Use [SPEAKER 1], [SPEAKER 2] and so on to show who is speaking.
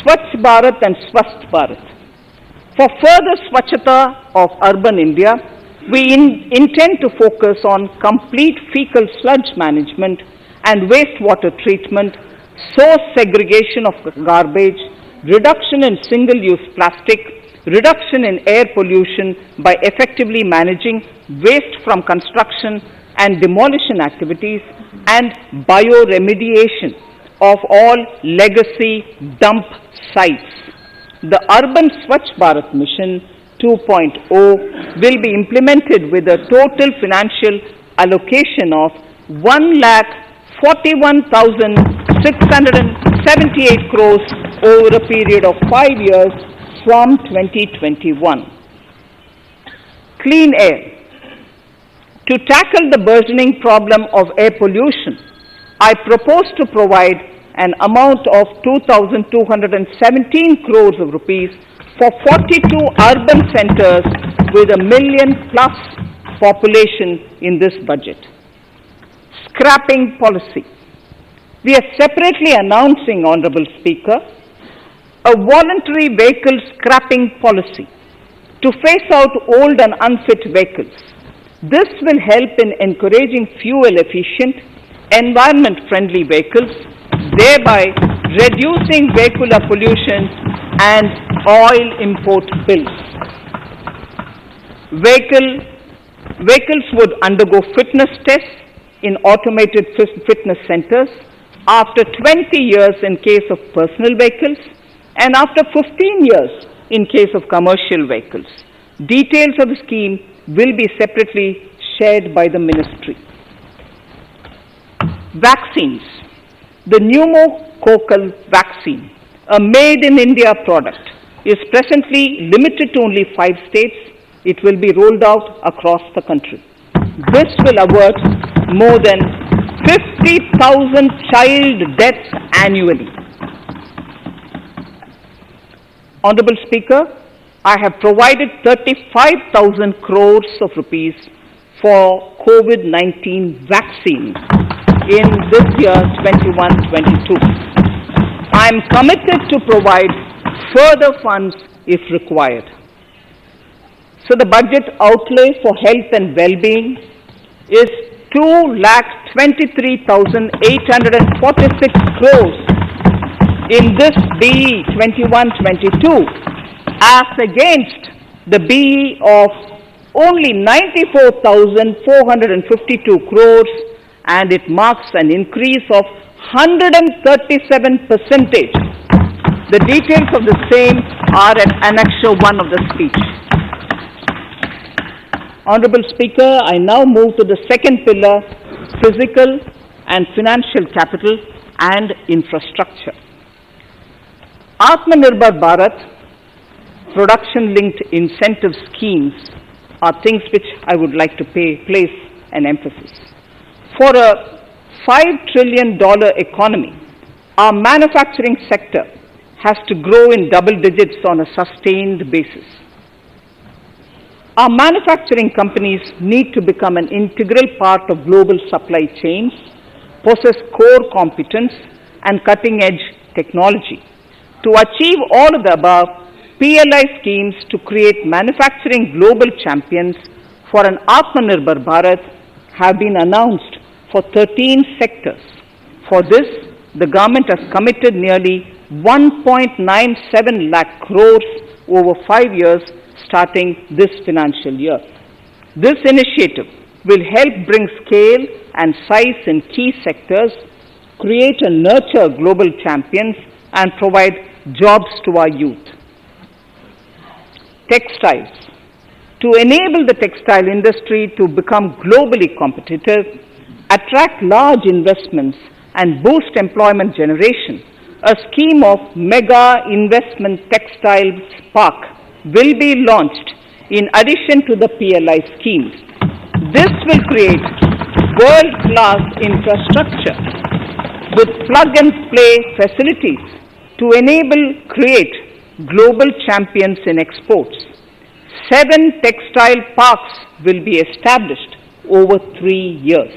[SPEAKER 1] Swachh Bharat and Swasth Bharat. For further Swachhata of urban India, we intend to focus on complete fecal sludge management and wastewater treatment, source segregation of garbage, reduction in single-use plastic, reduction in air pollution by effectively managing waste from construction and demolition activities, and bioremediation of all legacy dump sites. The Urban Swachh Bharat Mission 2.0 will be implemented with a total financial allocation of 1,41,678 crores over a period of 5 years from 2021. Clean air. To tackle the burgeoning problem of air pollution, I propose to provide an amount of 2,217 crores of rupees for 42 urban centers with a million plus population in this budget. Scrapping policy. We are separately announcing, Honorable Speaker, a voluntary vehicle scrapping policy to phase out old and unfit vehicles. This will help in encouraging fuel-efficient, environment-friendly vehicles, thereby reducing vehicular pollution and oil import bills. Vehicles would undergo fitness tests in automated fitness centers after 20 years in case of personal vehicles and after 15 years in case of commercial vehicles. Details of the scheme will be separately shared by the ministry. Vaccines. The pneumococcal vaccine, a made-in-India product, is presently limited to only 5 states. It will be rolled out across the country. This will avert more than 50,000 child deaths annually. Honorable Speaker, I have provided 35,000 crores of rupees for COVID-19 vaccine in this year 21-22. I am committed to provide further funds if required. So the budget outlay for health and well-being is 2,23,846 crores in this BE 21-22 as against the BE of only 94,452 crores, and it marks an increase of 137%. The details of the same are at Annexure 1 of the speech. Honorable Speaker, I now move to the second pillar, physical and financial capital and infrastructure. Atmanirbhar Bharat, production-linked incentive schemes are things which I would like to place an emphasis. For a $5 trillion economy, our manufacturing sector has to grow in double digits on a sustained basis. Our manufacturing companies need to become an integral part of global supply chains, possess core competence and cutting-edge technology. To achieve all of the above, PLI schemes to create manufacturing global champions for an Atmanirbhar Bharat have been announced for 13 sectors. For this, the government has committed nearly 1.97 lakh crores over 5 years starting this financial year. This initiative will help bring scale and size in key sectors, create and nurture global champions, and provide jobs to our youth. Textiles. To enable the textile industry to become globally competitive, attract large investments, and boost employment generation, a scheme of Mega Investment Textiles Park will be launched in addition to the PLI schemes. This will create world-class infrastructure with plug-and-play facilities to create global champions in exports. 7 textile parks will be established over 3 years.